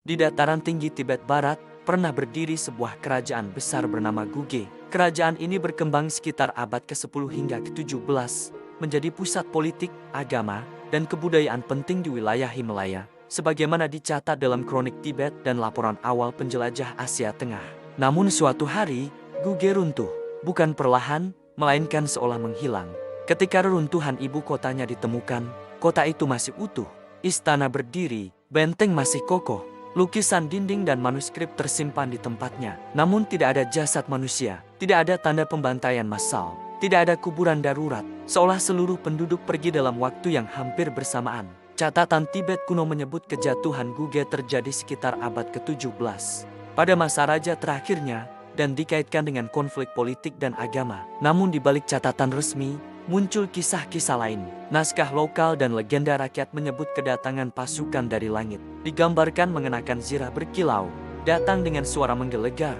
Di dataran tinggi Tibet Barat, pernah berdiri sebuah kerajaan besar bernama Guge. Kerajaan ini berkembang sekitar abad ke-10 hingga ke-17, menjadi pusat politik, agama, dan kebudayaan penting di wilayah Himalaya, sebagaimana dicatat dalam kronik Tibet dan laporan awal penjelajah Asia Tengah. Namun suatu hari, Guge runtuh, bukan perlahan, melainkan seolah menghilang. Ketika reruntuhan ibu kotanya ditemukan, kota itu masih utuh, istana berdiri, benteng masih kokoh, lukisan dinding dan manuskrip tersimpan di tempatnya. Namun tidak ada jasad manusia, tidak ada tanda pembantaian massal, tidak ada kuburan darurat, seolah seluruh penduduk pergi dalam waktu yang hampir bersamaan. Catatan Tibet kuno menyebut kejatuhan Guge terjadi sekitar abad ke-17, pada masa raja terakhirnya, dan dikaitkan dengan konflik politik dan agama. Namun di balik catatan resmi, muncul kisah-kisah lain. Naskah lokal dan legenda rakyat menyebut kedatangan pasukan dari langit. Digambarkan mengenakan zirah berkilau, datang dengan suara menggelegar,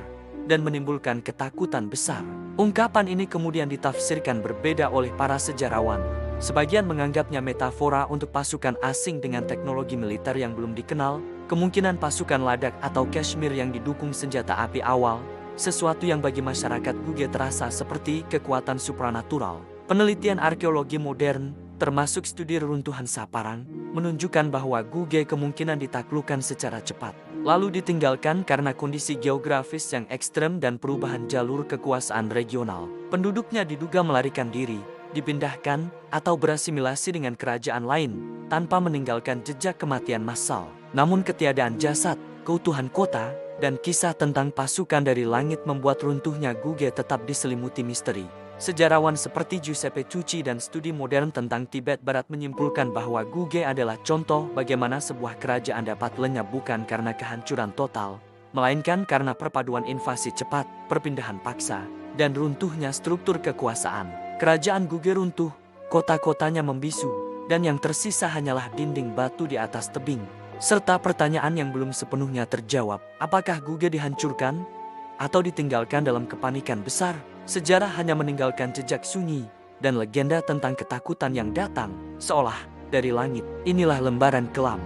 dan menimbulkan ketakutan besar. Ungkapan ini kemudian ditafsirkan berbeda oleh para sejarawan. Sebagian menganggapnya metafora untuk pasukan asing dengan teknologi militer yang belum dikenal, kemungkinan pasukan Ladakh atau Kashmir yang didukung senjata api awal, sesuatu yang bagi masyarakat Guge terasa seperti kekuatan supranatural. Penelitian arkeologi modern, termasuk studi reruntuhan Saparang, menunjukkan bahwa Guge kemungkinan ditaklukkan secara cepat, lalu ditinggalkan karena kondisi geografis yang ekstrem dan perubahan jalur kekuasaan regional. Penduduknya diduga melarikan diri, dipindahkan, atau berasimilasi dengan kerajaan lain, tanpa meninggalkan jejak kematian massal. Namun ketiadaan jasad, keutuhan kota, dan kisah tentang pasukan dari langit membuat runtuhnya Guge tetap diselimuti misteri. Sejarawan seperti Giuseppe Tucci dan studi modern tentang Tibet Barat menyimpulkan bahwa Guge adalah contoh bagaimana sebuah kerajaan dapat lenyap bukan karena kehancuran total, melainkan karena perpaduan invasi cepat, perpindahan paksa, dan runtuhnya struktur kekuasaan. Kerajaan Guge runtuh, kota-kotanya membisu, dan yang tersisa hanyalah dinding batu di atas tebing, serta pertanyaan yang belum sepenuhnya terjawab. Apakah Guge dihancurkan atau ditinggalkan dalam kepanikan besar? Sejarah hanya meninggalkan jejak sunyi dan legenda tentang ketakutan yang datang seolah dari langit. Inilah lembaran kelam.